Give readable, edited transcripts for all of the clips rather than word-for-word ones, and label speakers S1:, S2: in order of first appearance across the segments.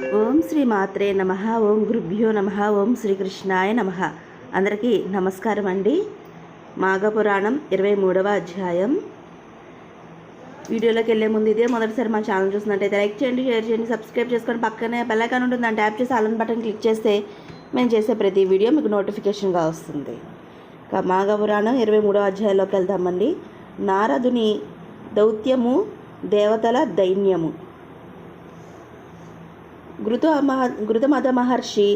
S1: ఓం శ్రీ మాత్రే నమః. ఓం గురుభ్యో నమః. ఓం శ్రీకృష్ణాయ నమః. అందరికీ నమస్కారం అండి. మాఘపురాణం 23వ అధ్యాయం. వీడియోలోకి వెళ్ళే ముందు ఇదే మొదటిసారి మా ఛానల్ చూసినట్టయితే లైక్ చేయండి, షేర్ చేయండి, సబ్స్క్రైబ్ చేసుకొని పక్కనే బెల్ ఐకాన్ ఉంటుంది, దాన్ని ట్యాప్ చేసి ఆల్ బటన్ క్లిక్ చేస్తే మేము చేసే ప్రతి వీడియో మీకు నోటిఫికేషన్గా వస్తుంది. మాఘపురాణం 23వ అధ్యాయంలోకి వెళ్దామండి. నారదుని దౌత్యము, దేవతల దైన్యము. గృతమద మహర్షి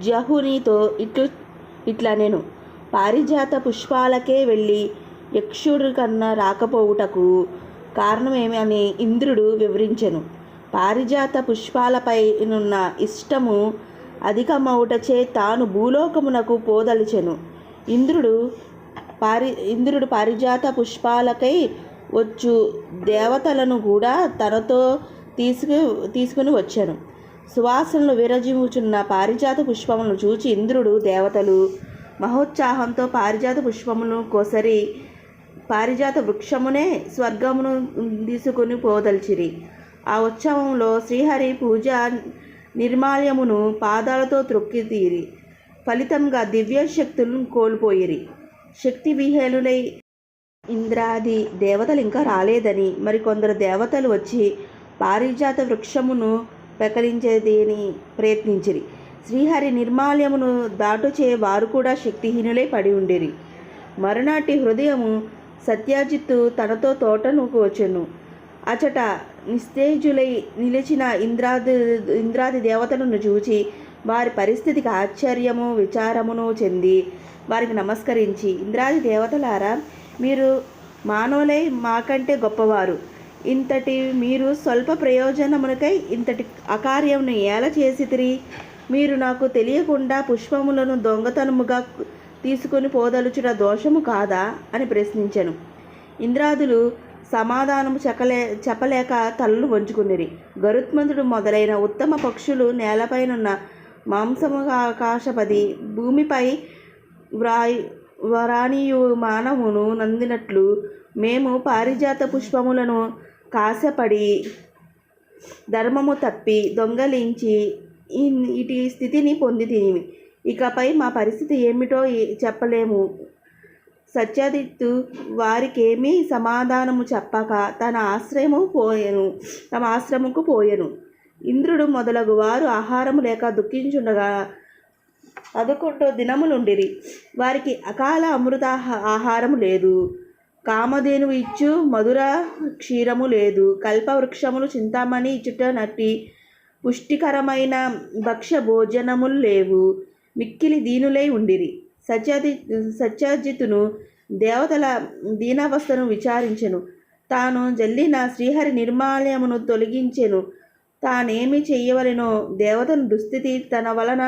S1: జహునితో ఇట్లా నేను పారిజాత పుష్పాలకే వెళ్ళి యక్షుడి కన్నా రాకపోవుటకు కారణమేమి అని ఇంద్రుడు వివరించెను. పారిజాత పుష్పాలపైనున్న ఇష్టము అధికమవుటచే తాను భూలోకమునకు పోదలిచెను. ఇంద్రుడు పారిజాత పుష్పాలకై వచ్చు దేవతలను కూడా తనతో తీసుకుని వచ్చాను. సువాసనలు విరజిమ్ముచున్న పారిజాత పుష్పములను చూచి ఇంద్రుడు, దేవతలు మహోత్సాహంతో పారిజాత పుష్పమును కోసరి పారిజాత వృక్షమునే స్వర్గమును తీసుకుని పోదల్చిరి. ఆ ఉత్సవంలో శ్రీహరి పూజ నిర్మాల్యమును పాదాలతో త్రొక్కితీరి ఫలితంగా దివ్య శక్తులను కోల్పోయిరి. శక్తి విహేలులై ఇంద్రాది దేవతలు ఇంకా రాలేదని మరికొందరు దేవతలు వచ్చి పారిజాత వృక్షమును పెకలించేదని ప్రయత్నించిరి. శ్రీహరి నిర్మాల్యమును దాటుచే వారు కూడా శక్తిహీనులై పడి ఉండిరి. మరునాటి హృదయము సత్యజిత్తు తనతో తోటను వచ్చెను. అచట నిస్తేజులై నిలిచిన ఇంద్రాది దేవతలను చూచి వారి పరిస్థితికి ఆశ్చర్యము విచారమును చెంది వారికి నమస్కరించి, ఇంద్రాది దేవతలారా, మీరు మానవులై మాకంటే గొప్పవారు. ఇంతటి మీరు స్వల్ప ప్రయోజనమునకై ఇంతటి అకార్యమును ఏల చేసితిరి? మీరు నాకు తెలియకుండా పుష్పములను దొంగతనముగా తీసుకొని పోదలుచుట దోషము కాదా అని ప్రశ్నించెను. ఇంద్రాదులు సమాధానము చెప్పలేక తలలు వంచుకునిరి. గరుత్మంతుడు మొదలైన ఉత్తమ పక్షులు నేలపైనున్న మాంసముగా ఆకాశపది భూమిపై వరాణీయు మానవును నందినట్లు మేము పారిజాత పుష్పములను కాశపడి ధర్మము తప్పి దొంగలించి ఇటు స్థితిని పొందితిని. ఇకపై మా పరిస్థితి ఏమిటో చెప్పలేము. సత్యజిత్తు వారికేమీ సమాధానము చెప్పక తమ ఆశ్రమముకు పోయెను. ఇంద్రుడు మొదలగు వారు ఆహారము లేక దుఃఖించుండగా 11 దినములుండిరి. వారికి అకాల అమృత ఆహారము లేదు, కామధేనువు ఇచ్చు మధుర క్షీరము లేదు, కల్పవృక్షములు చింతామణి ఇచ్చుట నట్టి పుష్టికరమైన భక్ష్య భోజనములు లేవు. మిక్కిలి దీనులై ఉండిరి. సత్యజిత్తును దేవతల దీనావస్థను విచారించెను. తాను జల్లిన శ్రీహరి నిర్మాల్యమును తొలగించెను. తానేమి చెయ్యవలెనో, దేవతల దుస్థితి తన వలన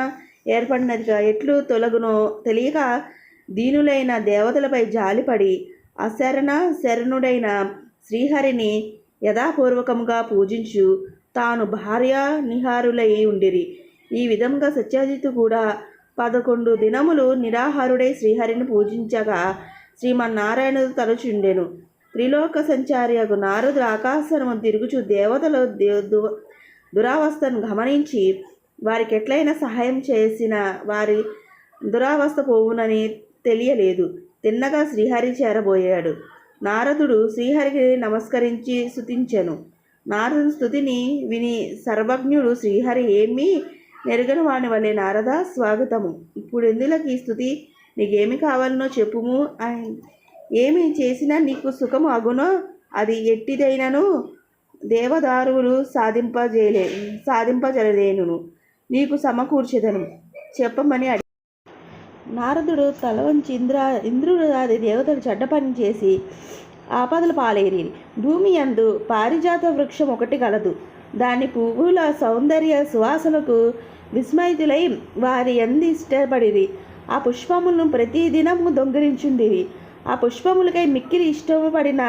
S1: ఏర్పడినదిగా ఎట్లు తొలగునో తెలియక దీనులైన దేవతలపై జాలిపడి శరణుడైన శ్రీహరిని యథాపూర్వకముగా పూజించు తాను భార్య నిహారులై ఉండిరి. ఈ విధంగా సత్యజిత్తు కూడా 11 దినములు నిరాహారుడై శ్రీహరిని పూజించగా శ్రీమన్నారాయణుడు తలచుండెను. త్రిలోక సంచారియగు నారదుడు ఆకాశము తిరుగుచు దేవతల దురావస్థను గమనించి వారికి ఎట్లయినా సహాయం చేసిన వారి దురావస్థ పోవునని తెలియలేదు. తిన్నగా శ్రీహరి చేరబోయాడు. నారదుడు శ్రీహరికి నమస్కరించి స్తుతించెను. నారదుని స్తుతిని విని సర్వజ్ఞుడు శ్రీహరి, ఏమీ నెరగని వాని వలె నారద, స్వాగతము. ఇప్పుడు ఎందులకు ఈ స్తుతి? నీకేమి కావాలనో చెప్పుము. ఏమి చేసినా నీకు సుఖము అగునో అది ఎట్టిదైనను దేవదారువులు సాధింపజలేను, నీకు సమకూర్చెదను చెప్పమని అడిగి. నారదుడు తల వంచి ఇంద్రుడు ఆది దేవతలు చెడ్డ పని చేసి ఆపదలు పాలేరి. భూమి యందు పారిజాత వృక్షం ఒకటి కలదు. దాని పువ్వుల సౌందర్య సువాసనకు విస్మయితులై వారి యందు ఇష్టపడిరి. ఆ పుష్పములను ప్రతిదినము దొంగిలించుండిరి. ఆ పుష్పములకై మిక్కిలి ఇష్టపడిన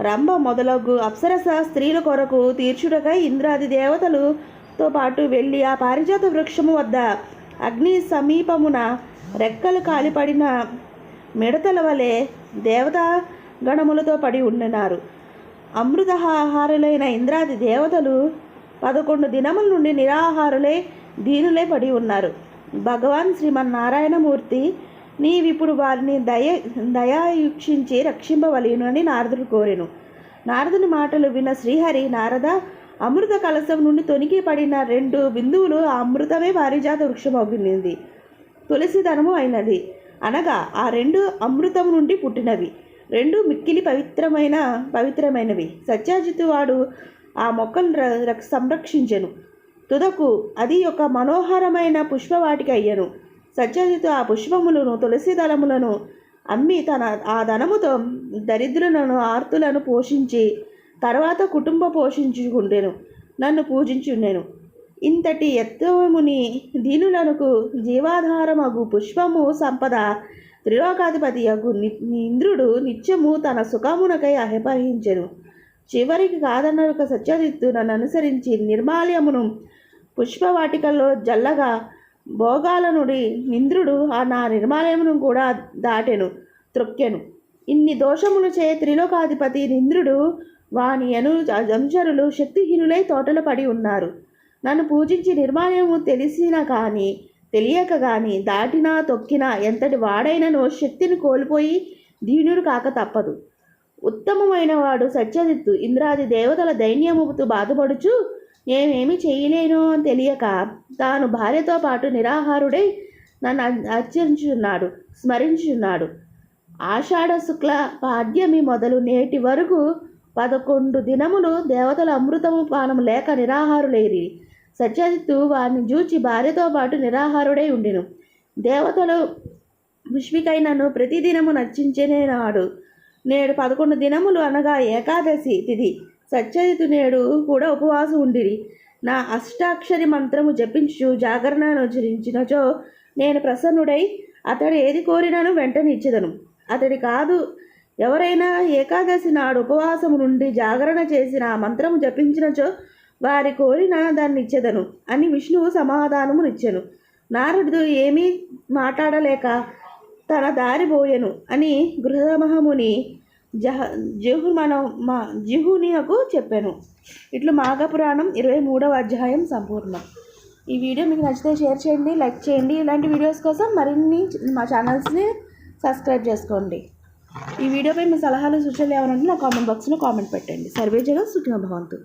S1: రంభ మొదలగు అప్సరస స్త్రీల కొరకు తీర్చుటకై ఇంద్రాది దేవతలతో పాటు వెళ్ళి ఆ పారిజాత వృక్షము వద్ద అగ్ని సమీపమున రెక్కలు కాలిపడిన మిడతల వలె దేవతా గణములతో పడి ఉండినారు. అమృతాహారులైన ఇంద్రాది దేవతలు 11 దినముల నుండి నిరాహారులే దీనులే పడి ఉన్నారు. భగవాన్ శ్రీమన్నారాయణమూర్తి నీవిప్పుడు వారిని దయాయుక్షించి రక్షింపవలెను అని నారదుడు కోరెను. నారదుని మాటలు విన్న శ్రీహరి, నారద, అమృత కలశం నుండి తొనికి పడిన 2 బిందువులు ఆ అమృతమే పారిజాత వృక్షమవుతుంది, తులసిదనము అయినది. అనగా ఆ 2 అమృతం నుండి పుట్టినవి, 2 మిక్కిలి పవిత్రమైనవి. సత్యజిత్తు వాడు ఆ మొక్కను సంరక్షించెను. తుదకు అది ఒక మనోహరమైన పుష్పవాటిక అయ్యను. సత్యజిత్తు ఆ పుష్పములను, తులసి దళములను అమ్మి ఆ ధనముతో దరిద్రులను, ఆర్తులను పోషించి తర్వాత కుటుంబ పోషించుకుంటేను, నన్ను పూజించుండెను. ఇంతటి ఎత్తముని దీనులకు జీవాధారమగు పుష్పము సంపద త్రిలోకాధిపతి యగు ఇంద్రుడు నిత్యము తన సుఖమునకై అహపహించెను. చివరికి కాదనక సత్యజిత్తు నన్ను అనుసరించి నిర్మాల్యమును పుష్పవాటికల్లో జల్లగా భోగాల నుండి ఇంద్రుడు నా నిర్మాల్యమును కూడా దాటెను, త్రొక్కెను. ఇన్ని దోషములు చే త్రిలోకాధిపతి ఇంద్రుడు వాని అనుచరులు శక్తిహీనులై తోటలు పడి ఉన్నారు. నన్ను పూజించి నిర్మాల్యము తెలియక కానీ దాటినా తొక్కినా ఎంతటి వాడైనను శక్తిని కోల్పోయి దీనుడు కాక తప్పదు. ఉత్తమమైన వాడు సత్యజిత్తు ఇంద్రాది దేవతల దైన్యముతో బాధపడుచు నేనేమి చేయలేనో అని తెలియక తాను భార్యతో పాటు నిరాహారుడై నన్ను అర్చించున్నాడు, స్మరించున్నాడు. ఆషాఢ శుక్ల పాడ్యమి మొదలు నేటి వరకు 11 దినములు దేవతల అమృతము పానము లేక నిరాహారులేరి. సత్యజిత్తు వారిని చూచి భార్యతో పాటు నిరాహారుడై ఉండెను. దేవతలు పుష్పికై నన్ను ప్రతిదినము నర్చించేనాడు. నేడు 11 దినములు అనగా ఏకాదశి తిథి. సత్యజిత్తు నేడు కూడా ఉపవాసం ఉండిరి. నా అష్టాక్షరి మంత్రము జపించు జాగరణను ఆచరించినచో నేను ప్రసన్నుడై అతడు ఏది కోరినను వెంటనే ఇచ్చేదను. అతడి కాదు ఎవరైనా ఏకాదశి నాడు ఉపవాసము నుండి జాగరణ చేసిన ఆ మంత్రము జపించినచో వారి కోరిన దాన్ని ఇచ్చేదను అని విష్ణువు సమాధానమునిచ్చెను. నారదుడు ఏమీ మాట్లాడలేక తన దారి పోయెను అని గృహమహముని జిహునియకు చెప్పాను. ఇట్లు మాఘపురాణం 23వ అధ్యాయం సంపూర్ణం. ఈ వీడియో మీకు నచ్చితే షేర్ చేయండి, లైక్ చేయండి. ఇలాంటి వీడియోస్ కోసం మరిన్ని మా ఛానల్స్ని సబ్స్క్రైబ్ చేసుకోండి. ఈ వీడియోపై మీ సలహాలు, సూచనలు ఏమైనా ఉంటే నా కామెంట్ బాక్స్లో కామెంట్ పెట్టండి. సర్వే జన సుఖినో భవంతు.